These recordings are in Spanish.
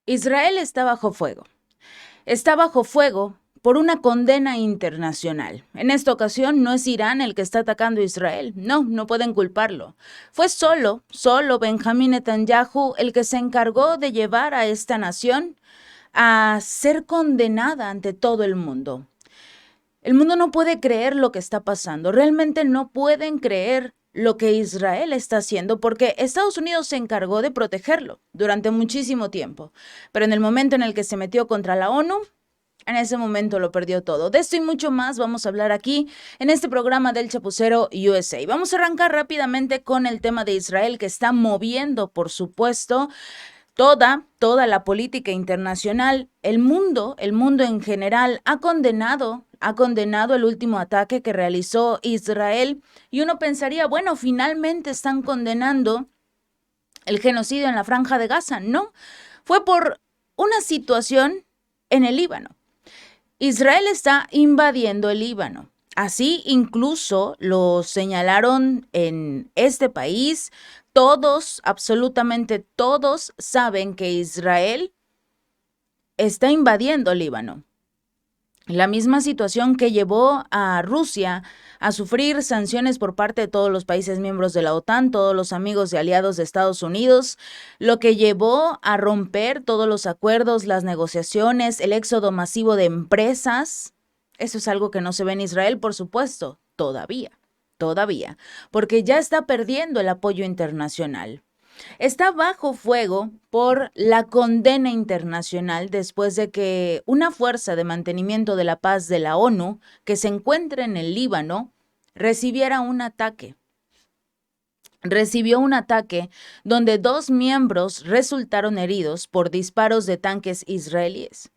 Israel está bajo fuego. Está bajo fuego por una condena internacional. En esta ocasión no es Irán el que está atacando a Israel. No, no pueden culparlo. Fue solo Benjamín Netanyahu el que se encargó de llevar a esta nación a ser condenada ante todo el mundo. El mundo no puede creer lo que está pasando. Realmente no pueden creer lo que Israel está haciendo porque Estados Unidos se encargó de protegerlo durante muchísimo tiempo. Pero en el momento en el que se metió contra la ONU, en ese momento lo perdió todo. De esto y mucho más vamos a hablar aquí en este programa del Chapucero USA. Vamos a arrancar rápidamente con el tema de Israel que está moviendo, por supuesto, toda la política internacional. El mundo en general ha condenado el último ataque que realizó Israel y uno pensaría, bueno, finalmente están condenando el genocidio en la Franja de Gaza. No, fue por una situación en el Líbano. Israel está invadiendo el Líbano. Así incluso lo señalaron en este país. Todos, absolutamente todos, saben que Israel está invadiendo el Líbano. La misma situación que llevó a Rusia a sufrir sanciones por parte de todos los países miembros de la OTAN, todos los amigos y aliados de Estados Unidos, lo que llevó a romper todos los acuerdos, las negociaciones, el éxodo masivo de empresas. Eso es algo que no se ve en Israel, por supuesto, todavía, porque ya está perdiendo el apoyo internacional. Está bajo fuego por la condena internacional después de que una fuerza de mantenimiento de la paz de la ONU que se encuentra en el Líbano recibiera un ataque. Recibió un ataque donde 2 miembros resultaron heridos por disparos de tanques israelíes.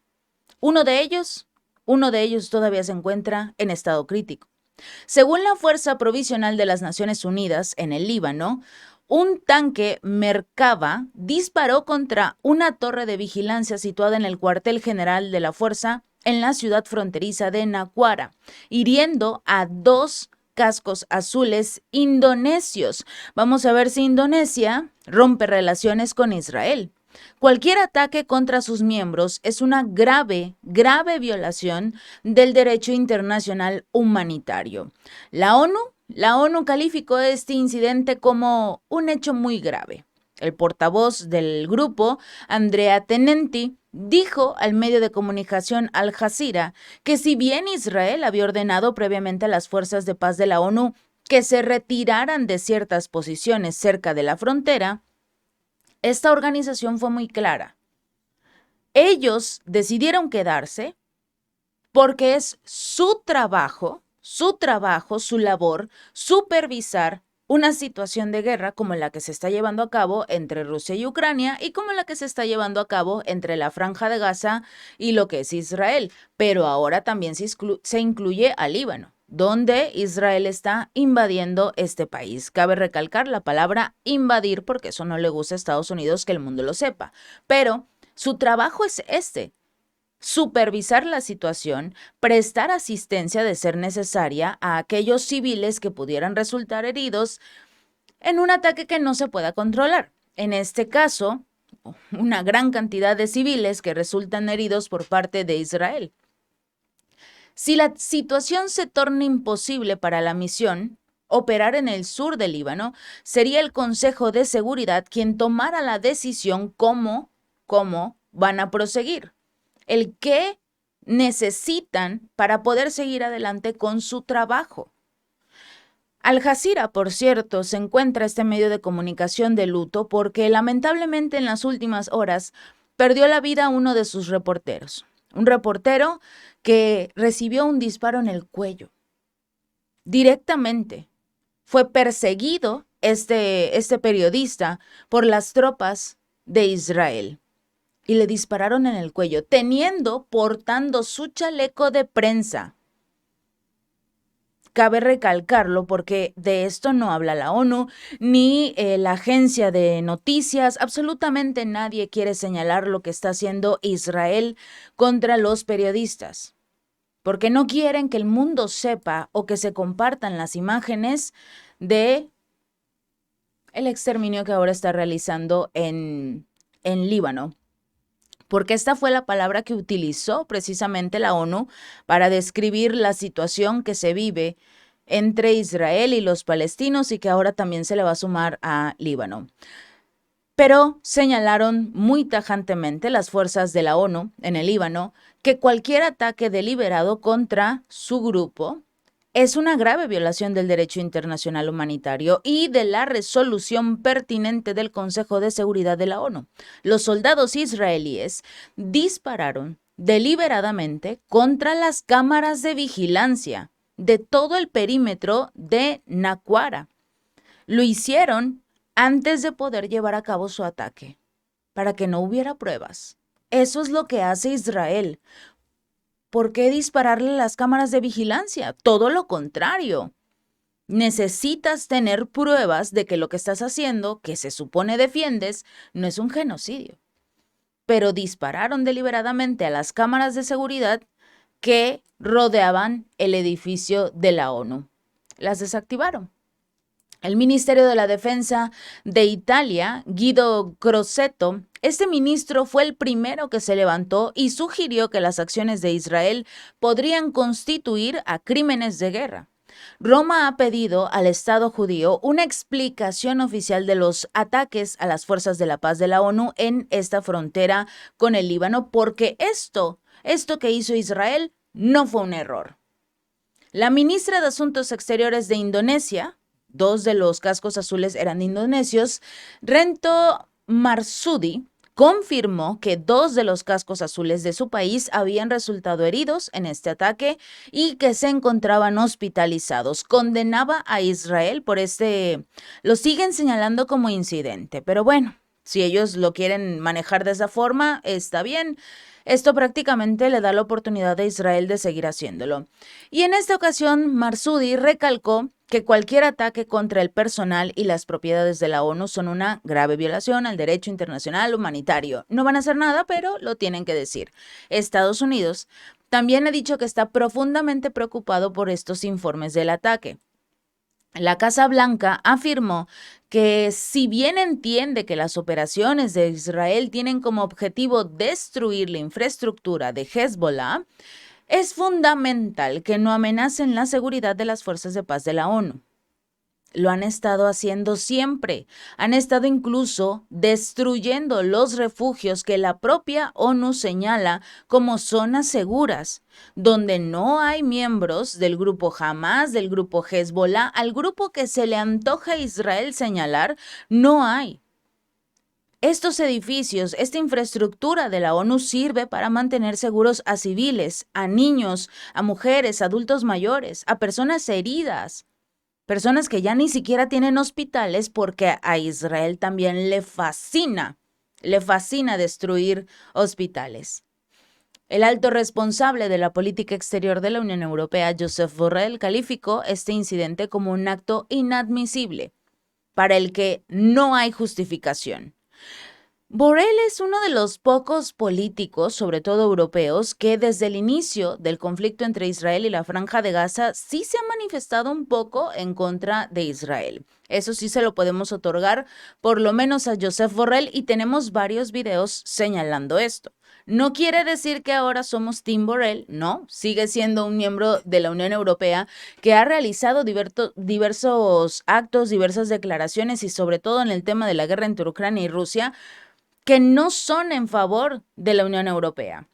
Uno de ellos, uno de ellos todavía se encuentra en estado crítico. Según la Fuerza Provisional de las Naciones Unidas en el Líbano, un tanque Merkava disparó contra una torre de vigilancia situada en el cuartel general de la fuerza en la ciudad fronteriza de Naguara, hiriendo a 2 cascos azules indonesios. Vamos a ver si Indonesia rompe relaciones con Israel. Cualquier ataque contra sus miembros es una grave violación del derecho internacional humanitario. La ONU, la ONU calificó este incidente como un hecho muy grave. El portavoz del grupo, Andrea Tenenti, dijo al medio de comunicación Al Jazeera que si bien Israel había ordenado previamente a las fuerzas de paz de la ONU que se retiraran de ciertas posiciones cerca de la frontera, esta organización fue muy clara. Ellos decidieron quedarse porque es su labor, supervisar una situación de guerra como la que se está llevando a cabo entre Rusia y Ucrania y como la que se está llevando a cabo entre la Franja de Gaza y lo que es Israel. Pero ahora también se incluye al Líbano, donde Israel está invadiendo este país. Cabe recalcar la palabra invadir porque eso no le gusta a Estados Unidos que el mundo lo sepa. Pero su trabajo es supervisar la situación, prestar asistencia de ser necesaria a aquellos civiles que pudieran resultar heridos en un ataque que no se pueda controlar. En este caso, una gran cantidad de civiles que resultan heridos por parte de Israel. Si la situación se torna imposible para la misión, operar en el sur del Líbano, sería el Consejo de Seguridad quien tomara la decisión cómo van a proseguir, el qué necesitan para poder seguir adelante con su trabajo. Al Jazeera, por cierto, se encuentra este medio de comunicación de luto porque lamentablemente en las últimas horas perdió la vida uno de sus reporteros. Un reportero que recibió un disparo en el cuello. Directamente. Fue perseguido este periodista por las tropas de Israel y le dispararon en el cuello, portando su chaleco de prensa. Cabe recalcarlo porque de esto no habla la ONU ni la agencia de noticias. Absolutamente nadie quiere señalar lo que está haciendo Israel contra los periodistas, porque no quieren que el mundo sepa o que se compartan las imágenes de el exterminio que ahora está realizando en Líbano. porque esta fue la palabra que utilizó precisamente la ONU para describir la situación que se vive entre Israel y los palestinos y que ahora también se le va a sumar a Líbano. Pero señalaron muy tajantemente las fuerzas de la ONU en el Líbano que cualquier ataque deliberado contra su grupo es una grave violación del derecho internacional humanitario y de la resolución pertinente del Consejo de Seguridad de la ONU. Los soldados israelíes dispararon deliberadamente contra las cámaras de vigilancia de todo el perímetro de Naquara. Lo hicieron antes de poder llevar a cabo su ataque, para que no hubiera pruebas. Eso es lo que hace Israel. ¿Por qué dispararle las cámaras de vigilancia? Todo lo contrario. Necesitas tener pruebas de que lo que estás haciendo, que se supone defiendes, no es un genocidio. Pero dispararon deliberadamente a las cámaras de seguridad que rodeaban el edificio de la ONU. Las desactivaron. El Ministerio de la Defensa de Italia, Guido Crosetto, este ministro fue el primero que se levantó y sugirió que las acciones de Israel podrían constituir a crímenes de guerra. Roma ha pedido al Estado judío una explicación oficial de los ataques a las fuerzas de la paz de la ONU en esta frontera con el Líbano, porque esto que hizo Israel no fue un error. La ministra de Asuntos Exteriores de Indonesia, 2 de los cascos azules eran indonesios, Retno Marsudi confirmó que 2 de los cascos azules de su país habían resultado heridos en este ataque y que se encontraban hospitalizados. Condenaba a Israel por lo siguen señalando como incidente, pero bueno, si ellos lo quieren manejar de esa forma, está bien. Esto prácticamente le da la oportunidad a Israel de seguir haciéndolo. Y en esta ocasión, Marsudi recalcó que cualquier ataque contra el personal y las propiedades de la ONU son una grave violación al derecho internacional humanitario. No van a hacer nada, pero lo tienen que decir. Estados Unidos también ha dicho que está profundamente preocupado por estos informes del ataque. La Casa Blanca afirmó que si bien entiende que las operaciones de Israel tienen como objetivo destruir la infraestructura de Hezbollah, es fundamental que no amenacen la seguridad de las fuerzas de paz de la ONU. Lo han estado haciendo siempre. Han estado incluso destruyendo los refugios que la propia ONU señala como zonas seguras, donde no hay miembros del grupo Hamas, del grupo Hezbollah, al grupo que se le antoja a Israel señalar, no hay. Estos edificios, esta infraestructura de la ONU sirve para mantener seguros a civiles, a niños, a mujeres, a adultos mayores, a personas heridas. Personas que ya ni siquiera tienen hospitales porque a Israel también le fascina destruir hospitales. El alto responsable de la política exterior de la Unión Europea, Josep Borrell, calificó este incidente como un acto inadmisible, para el que no hay justificación. Borrell es uno de los pocos políticos, sobre todo europeos, que desde el inicio del conflicto entre Israel y la Franja de Gaza sí se ha manifestado un poco en contra de Israel. Eso sí se lo podemos otorgar por lo menos a Josep Borrell y tenemos varios videos señalando esto. No quiere decir que ahora somos Team Borrell, no, sigue siendo un miembro de la Unión Europea que ha realizado diversos actos, diversas declaraciones y sobre todo en el tema de la guerra entre Ucrania y Rusia, que no son en favor de la Unión Europea.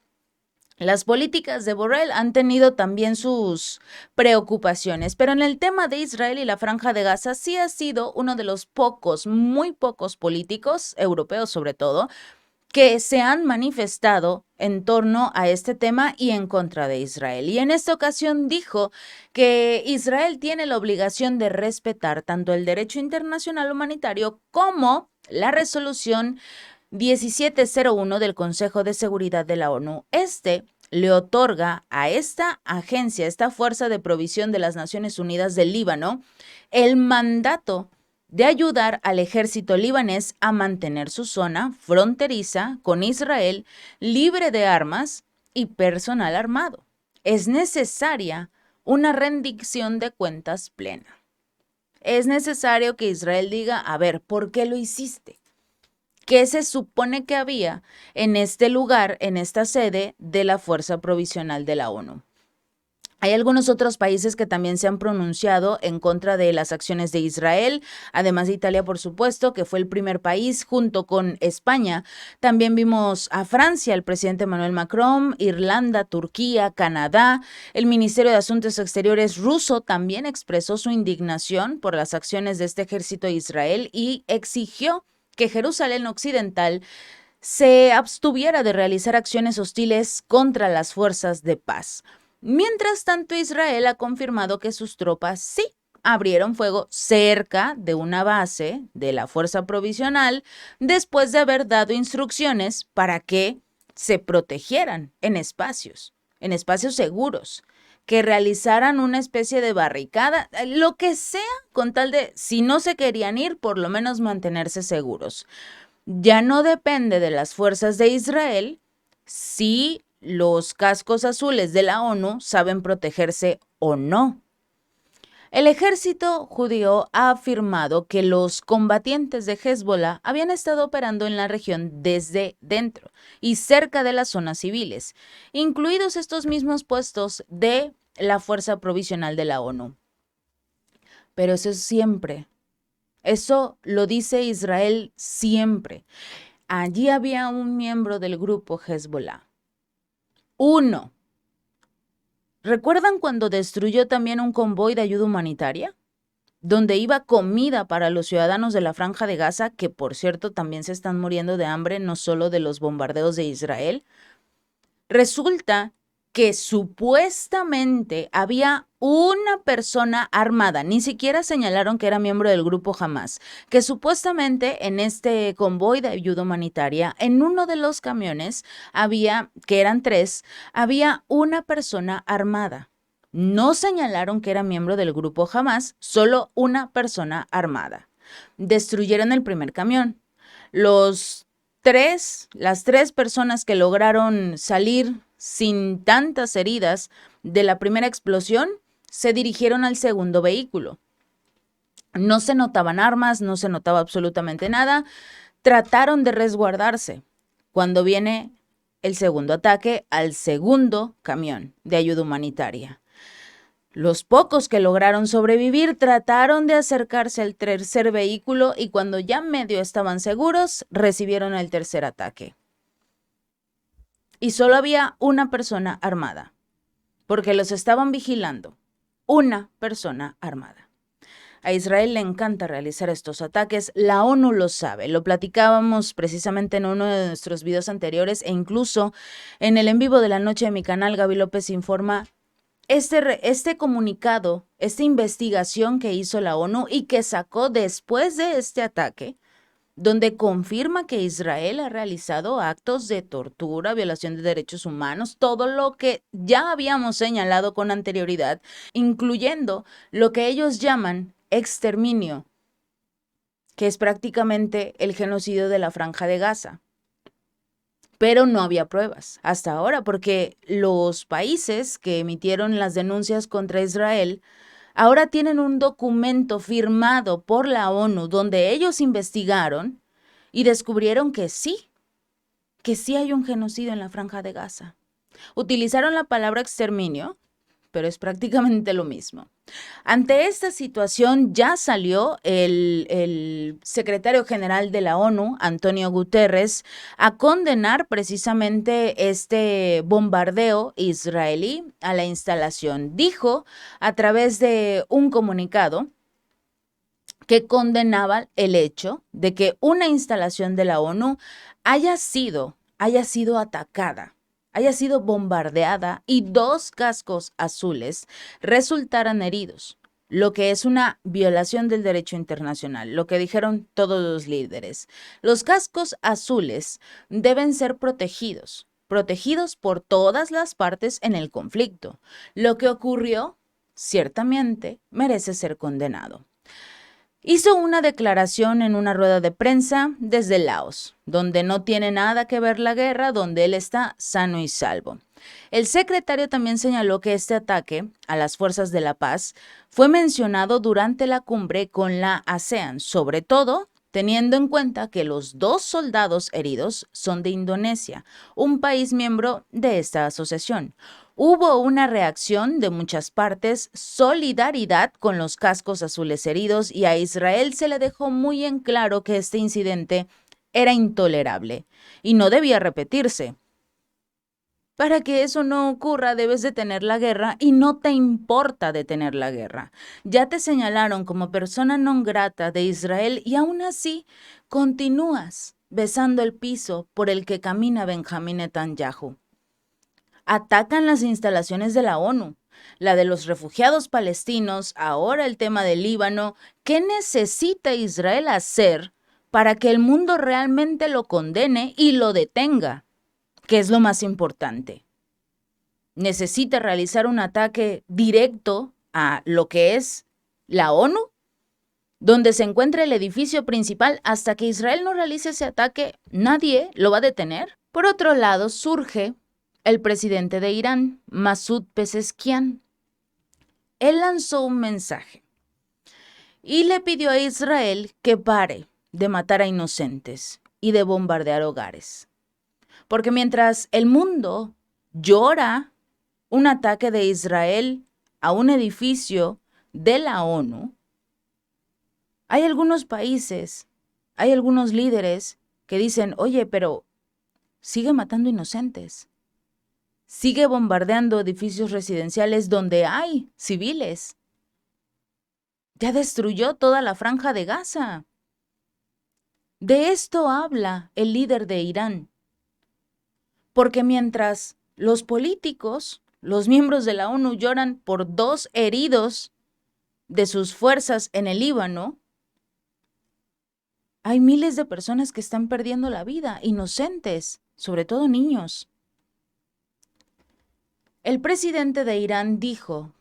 Las políticas de Borrell han tenido también sus preocupaciones, pero en el tema de Israel y la Franja de Gaza sí ha sido uno de los pocos, muy pocos políticos, europeos sobre todo, que se han manifestado en torno a este tema y en contra de Israel. Y en esta ocasión dijo que Israel tiene la obligación de respetar tanto el derecho internacional humanitario como la resolución 1701 del Consejo de Seguridad de la ONU. Le otorga a esta agencia, esta fuerza de provisión de las Naciones Unidas del Líbano, el mandato de ayudar al ejército libanés a mantener su zona fronteriza con Israel libre de armas y personal armado. Es necesaria una rendición de cuentas plena. Es necesario que Israel diga, a ver, ¿por qué lo hiciste? que se supone que había en este lugar, en esta sede de la Fuerza Provisional de la ONU. Hay algunos otros países que también se han pronunciado en contra de las acciones de Israel, además de Italia, por supuesto, que fue el primer país junto con España. También vimos a Francia, el presidente Emmanuel Macron, Irlanda, Turquía, Canadá. El Ministerio de Asuntos Exteriores ruso también expresó su indignación por las acciones de este ejército de Israel y exigió que Jerusalén Occidental se abstuviera de realizar acciones hostiles contra las fuerzas de paz. Mientras tanto, Israel ha confirmado que sus tropas sí abrieron fuego cerca de una base de la fuerza provisional después de haber dado instrucciones para que se protegieran en espacios seguros, que realizaran una especie de barricada, lo que sea, con tal de, si no se querían ir, por lo menos mantenerse seguros. Ya no depende de las fuerzas de Israel si los cascos azules de la ONU saben protegerse o no. El ejército judío ha afirmado que los combatientes de Hezbollah habían estado operando en la región desde dentro y cerca de las zonas civiles, incluidos estos mismos puestos de la Fuerza Provisional de la ONU. Pero eso es siempre. Eso lo dice Israel siempre. Allí había un miembro del grupo Hezbollah. Uno. ¿Recuerdan cuando destruyó también un convoy de ayuda humanitaria? Donde iba comida para los ciudadanos de la Franja de Gaza, que por cierto también se están muriendo de hambre, no solo de los bombardeos de Israel. Resulta que supuestamente había una persona armada, ni siquiera señalaron que era miembro del grupo Hamas, que supuestamente en este convoy de ayuda humanitaria, en uno de los camiones había, que eran 3, había una persona armada. No señalaron que era miembro del grupo Hamas, solo una persona armada. Destruyeron el primer camión. Las 3 personas que lograron salir sin tantas heridas de la primera explosión, se dirigieron al segundo vehículo. No se notaban armas, no se notaba absolutamente nada. Trataron de resguardarse cuando viene el segundo ataque al segundo camión de ayuda humanitaria. Los pocos que lograron sobrevivir trataron de acercarse al tercer vehículo y cuando ya medio estaban seguros, recibieron el tercer ataque. Y solo había una persona armada, porque los estaban vigilando. Una persona armada. A Israel le encanta realizar estos ataques, la ONU lo sabe, lo platicábamos precisamente en uno de nuestros videos anteriores e incluso en el en vivo de la noche de mi canal, Gaby López Informa, este comunicado, esta investigación que hizo la ONU y que sacó después de este ataque, donde confirma que Israel ha realizado actos de tortura, violación de derechos humanos, todo lo que ya habíamos señalado con anterioridad, incluyendo lo que ellos llaman exterminio, que es prácticamente el genocidio de la Franja de Gaza. Pero no había pruebas hasta ahora, porque los países que emitieron las denuncias contra Israel ahora tienen un documento firmado por la ONU donde ellos investigaron y descubrieron que sí hay un genocidio en la Franja de Gaza. Utilizaron la palabra exterminio, pero es prácticamente lo mismo. Ante esta situación ya salió el secretario general de la ONU, Antonio Guterres, a condenar precisamente este bombardeo israelí a la instalación. Dijo a través de un comunicado que condenaba el hecho de que una instalación de la ONU haya sido atacada, haya sido bombardeada y 2 cascos azules resultaran heridos, lo que es una violación del derecho internacional, lo que dijeron todos los líderes. Los cascos azules deben ser protegidos por todas las partes en el conflicto. Lo que ocurrió, ciertamente, merece ser condenado. Hizo una declaración en una rueda de prensa desde Laos, donde no tiene nada que ver la guerra, donde él está sano y salvo. El secretario también señaló que este ataque a las fuerzas de la paz fue mencionado durante la cumbre con la ASEAN, sobre todo teniendo en cuenta que los 2 soldados heridos son de Indonesia, un país miembro de esta asociación. Hubo una reacción de muchas partes, solidaridad con los cascos azules heridos, y a Israel se le dejó muy en claro que este incidente era intolerable y no debía repetirse. Para que eso no ocurra, debes detener la guerra y no te importa detener la guerra. Ya te señalaron como persona non grata de Israel y aún así continúas besando el piso por el que camina Benjamín Netanyahu. Atacan las instalaciones de la ONU, la de los refugiados palestinos, ahora el tema del Líbano. ¿Qué necesita Israel hacer para que el mundo realmente lo condene y lo detenga? ¿Qué es lo más importante? ¿Necesita realizar un ataque directo a lo que es la ONU, donde se encuentra el edificio principal? Hasta que Israel no realice ese ataque, nadie lo va a detener. Por otro lado, surge el presidente de Irán, Masoud Pezeshkian. Él lanzó un mensaje y le pidió a Israel que pare de matar a inocentes y de bombardear hogares. Porque mientras el mundo llora un ataque de Israel a un edificio de la ONU, hay algunos países, hay algunos líderes que dicen, oye, pero sigue matando inocentes, sigue bombardeando edificios residenciales donde hay civiles, ya destruyó toda la franja de Gaza. De esto habla el líder de Irán. Porque mientras los políticos, los miembros de la ONU lloran por 2 heridos de sus fuerzas en el Líbano, hay miles de personas que están perdiendo la vida, inocentes, sobre todo niños. El presidente de Irán dijo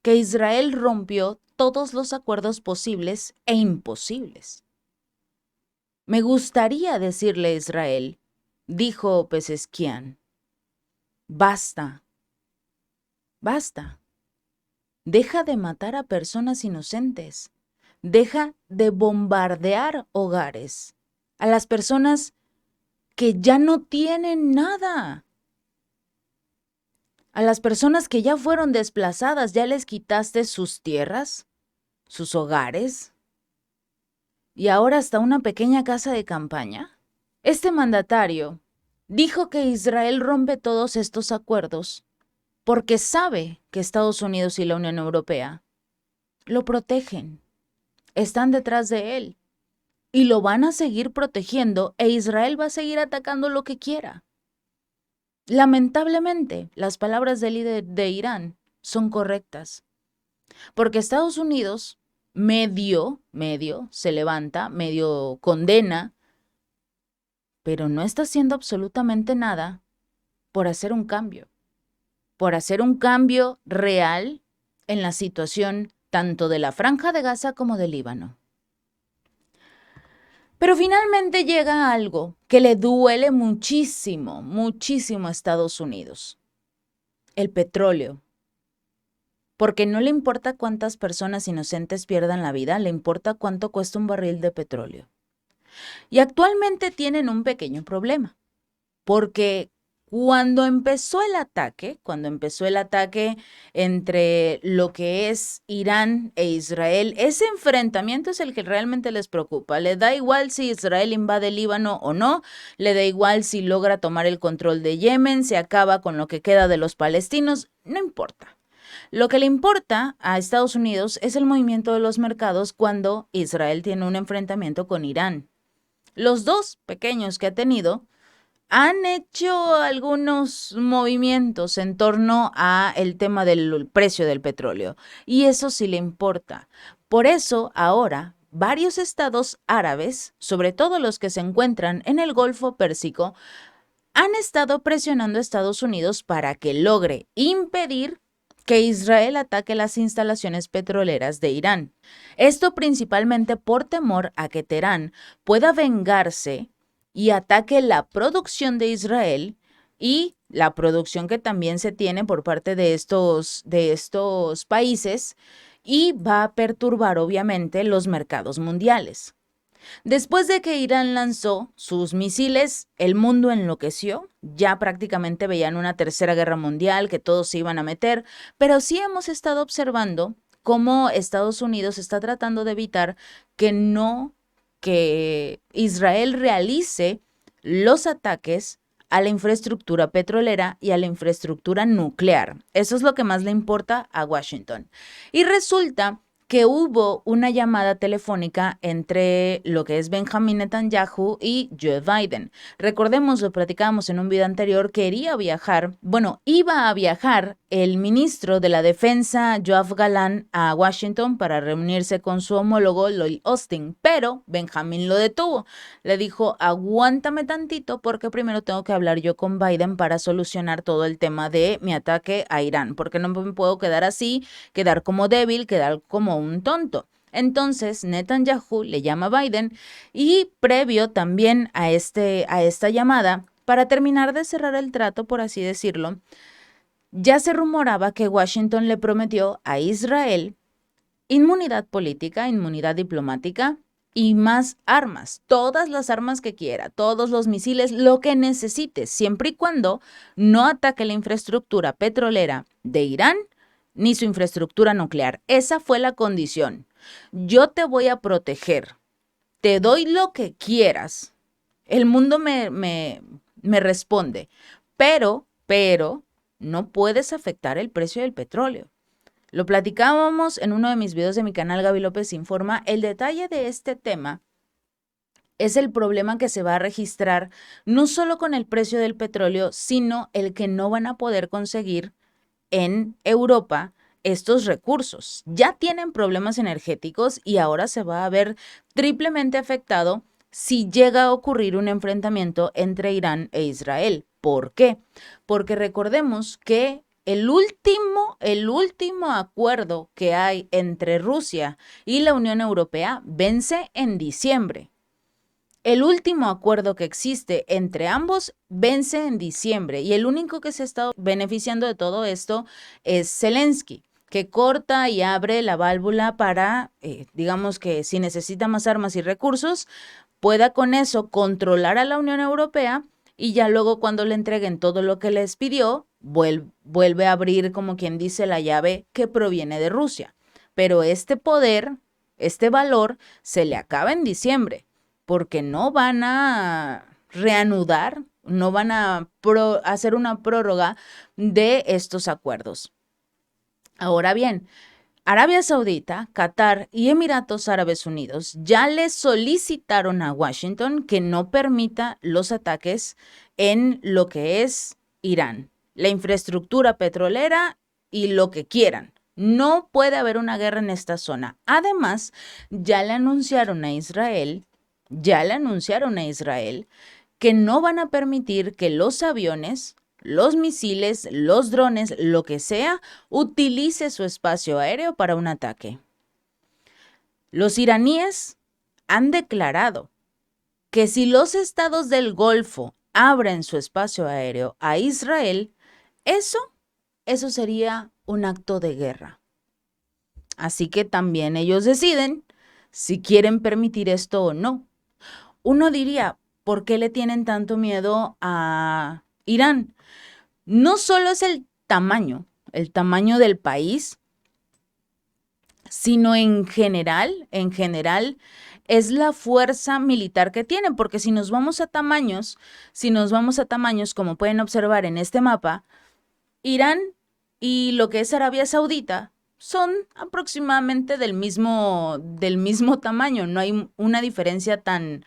que Israel rompió todos los acuerdos posibles e imposibles. Me gustaría decirle a Israel, dijo Pezeshkian, basta, basta. Deja de matar a personas inocentes. Deja de bombardear hogares. A las personas que ya no tienen nada. A las personas que ya fueron desplazadas, ya les quitaste sus tierras, sus hogares. Y ahora hasta una pequeña casa de campaña. Este mandatario dijo que Israel rompe todos estos acuerdos porque sabe que Estados Unidos y la Unión Europea lo protegen, están detrás de él y lo van a seguir protegiendo, e Israel va a seguir atacando lo que quiera. Lamentablemente, las palabras del líder de Irán son correctas, porque Estados Unidos medio se levanta, medio condena, pero no está haciendo absolutamente nada por hacer un cambio real en la situación tanto de la Franja de Gaza como del Líbano. Pero finalmente llega algo que le duele muchísimo, muchísimo a Estados Unidos: el petróleo. Porque no le importa cuántas personas inocentes pierdan la vida, le importa cuánto cuesta un barril de petróleo. Y actualmente tienen un pequeño problema, porque cuando empezó el ataque entre lo que es Irán e Israel, ese enfrentamiento es el que realmente les preocupa. Le da igual si Israel invade el Líbano o no, le da igual si logra tomar el control de Yemen, se acaba con lo que queda de los palestinos, no importa. Lo que le importa a Estados Unidos es el movimiento de los mercados cuando Israel tiene un enfrentamiento con Irán. Los 2 pequeños que ha tenido han hecho algunos movimientos en torno a el tema del precio del petróleo, y eso sí le importa. Por eso ahora varios estados árabes, sobre todo los que se encuentran en el Golfo Pérsico, han estado presionando a Estados Unidos para que logre impedir que Israel ataque las instalaciones petroleras de Irán. Esto principalmente por temor a que Teherán pueda vengarse y ataque la producción de Israel y la producción que también se tiene por parte de estos países, y va a perturbar obviamente los mercados mundiales. Después de que Irán lanzó sus misiles, el mundo enloqueció. Ya prácticamente veían una tercera guerra mundial, que todos se iban a meter, pero sí hemos estado observando cómo Estados Unidos está tratando de evitar que Israel realice los ataques a la infraestructura petrolera y a la infraestructura nuclear. Eso es lo que más le importa a Washington. Y resulta que hubo una llamada telefónica entre lo que es Benjamin Netanyahu y Joe Biden. Recordemos, lo platicábamos en un video anterior, iba a viajar el ministro de la Defensa, Yoav Galán, a Washington para reunirse con su homólogo, Lloyd Austin, pero Benjamin lo detuvo. Le dijo, aguántame tantito porque primero tengo que hablar yo con Biden para solucionar todo el tema de mi ataque a Irán, porque no me puedo quedar así, quedar como débil, quedar como un tonto. Entonces Netanyahu le llama a Biden y previo también a esta llamada, para terminar de cerrar el trato, por así decirlo, ya se rumoraba que Washington le prometió a Israel inmunidad política, inmunidad diplomática y más armas, todas las armas que quiera, todos los misiles, lo que necesite, siempre y cuando no ataque la infraestructura petrolera de Irán ni su infraestructura nuclear. Esa fue la condición. Yo te voy a proteger, te doy lo que quieras. El mundo me responde, pero, no puedes afectar el precio del petróleo. Lo platicábamos en uno de mis videos de mi canal, Gaby López Informa. El detalle de este tema es el problema que se va a registrar no solo con el precio del petróleo, sino el que no van a poder conseguir en Europa estos recursos. Ya tienen problemas energéticos y ahora se va a ver triplemente afectado si llega a ocurrir un enfrentamiento entre Irán e Israel. ¿Por qué? Porque recordemos que el último acuerdo que hay entre Rusia y la Unión Europea vence en diciembre. El último acuerdo que existe entre ambos vence en diciembre y el único que se ha estado beneficiando de todo esto es Zelensky, que corta y abre la válvula para, digamos que si necesita más armas y recursos, pueda con eso controlar a la Unión Europea y ya luego cuando le entreguen todo lo que les pidió, vuelve a abrir, como quien dice, la llave que proviene de Rusia. Pero este poder, este valor, se le acaba en diciembre, porque no van a reanudar, no van a hacer una prórroga de estos acuerdos. Ahora bien, Arabia Saudita, Qatar y Emiratos Árabes Unidos ya le solicitaron a Washington que no permita los ataques en lo que es Irán, la infraestructura petrolera y lo que quieran. No puede haber una guerra en esta zona. Además, ya le anunciaron a Israel que no van a permitir que los aviones, los misiles, los drones, lo que sea, utilice su espacio aéreo para un ataque. Los iraníes han declarado que si los estados del Golfo abren su espacio aéreo a Israel, eso sería un acto de guerra. Así que también ellos deciden si quieren permitir esto o no. Uno diría, ¿por qué le tienen tanto miedo a Irán? No solo es el tamaño del país, sino en general es la fuerza militar que tienen, porque si nos vamos a tamaños, como pueden observar en este mapa, Irán y lo que es Arabia Saudita son aproximadamente del mismo tamaño, no hay una diferencia tan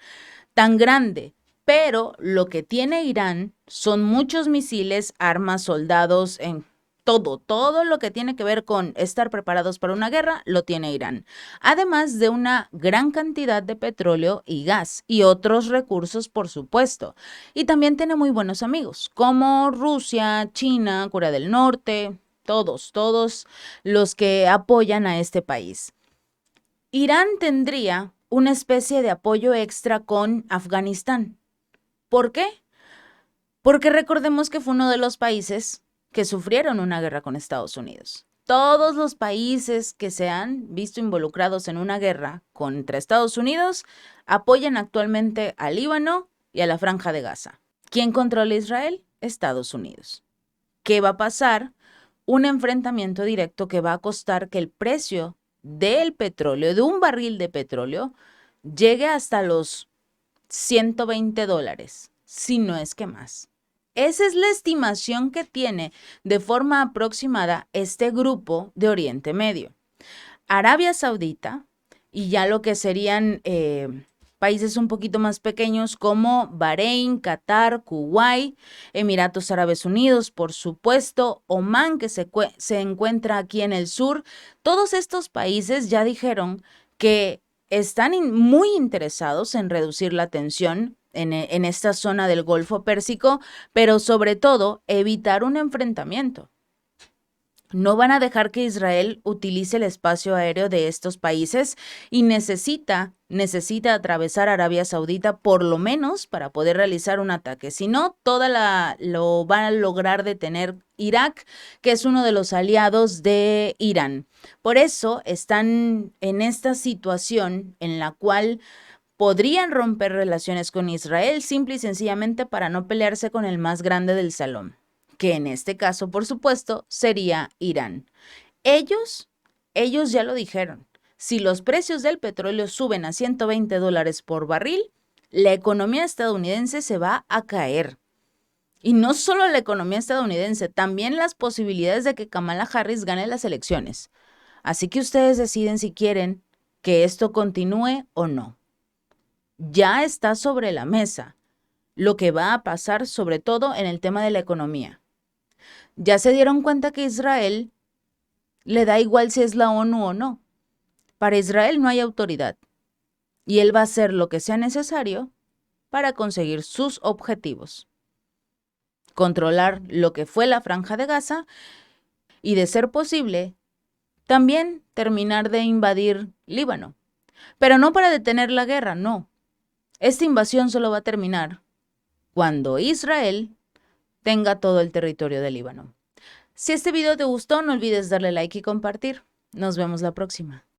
grande. Pero lo que tiene Irán son muchos misiles, armas, soldados, en todo lo que tiene que ver con estar preparados para una guerra, lo tiene Irán. Además de una gran cantidad de petróleo y gas y otros recursos, por supuesto. Y también tiene muy buenos amigos, como Rusia, China, Corea del Norte, todos los que apoyan a este país. Irán tendría una especie de apoyo extra con Afganistán. ¿Por qué? Porque recordemos que fue uno de los países que sufrieron una guerra con Estados Unidos. todos los países que se han visto involucrados en una guerra contra Estados Unidos apoyan actualmente al Líbano y a la Franja de Gaza. ¿Quién controla Israel? Estados Unidos. ¿Qué va a pasar? Un enfrentamiento directo que va a costar que el precio del petróleo, de un barril de petróleo, llegue hasta los $120, si no es que más. Esa es la estimación que tiene de forma aproximada este grupo de Oriente Medio. Arabia Saudita y ya lo que serían países un poquito más pequeños como Bahrein, Qatar, Kuwait, Emiratos Árabes Unidos, por supuesto, Omán, que se encuentra aquí en el sur. Todos estos países ya dijeron que están muy interesados en reducir la tensión en esta zona del Golfo Pérsico, pero sobre todo evitar un enfrentamiento. No van a dejar que Israel utilice el espacio aéreo de estos países y necesita atravesar Arabia Saudita por lo menos para poder realizar un ataque. Si no, lo van a lograr detener Irak, que es uno de los aliados de Irán. Por eso están en esta situación en la cual podrían romper relaciones con Israel simple y sencillamente para no pelearse con el más grande del salón, que en este caso, por supuesto, sería Irán. Ellos ya lo dijeron. Si los precios del petróleo suben a $120 por barril, la economía estadounidense se va a caer. Y no solo la economía estadounidense, también las posibilidades de que Kamala Harris gane las elecciones. Así que ustedes deciden si quieren que esto continúe o no. Ya está sobre la mesa lo que va a pasar, sobre todo en el tema de la economía. Ya se dieron cuenta que Israel le da igual si es la ONU o no. Para Israel no hay autoridad y él va a hacer lo que sea necesario para conseguir sus objetivos. Controlar lo que fue la Franja de Gaza y, de ser posible, también terminar de invadir Líbano. Pero no para detener la guerra, no. Esta invasión solo va a terminar cuando Israel tenga todo el territorio de Líbano. Si este video te gustó, no olvides darle like y compartir. Nos vemos la próxima.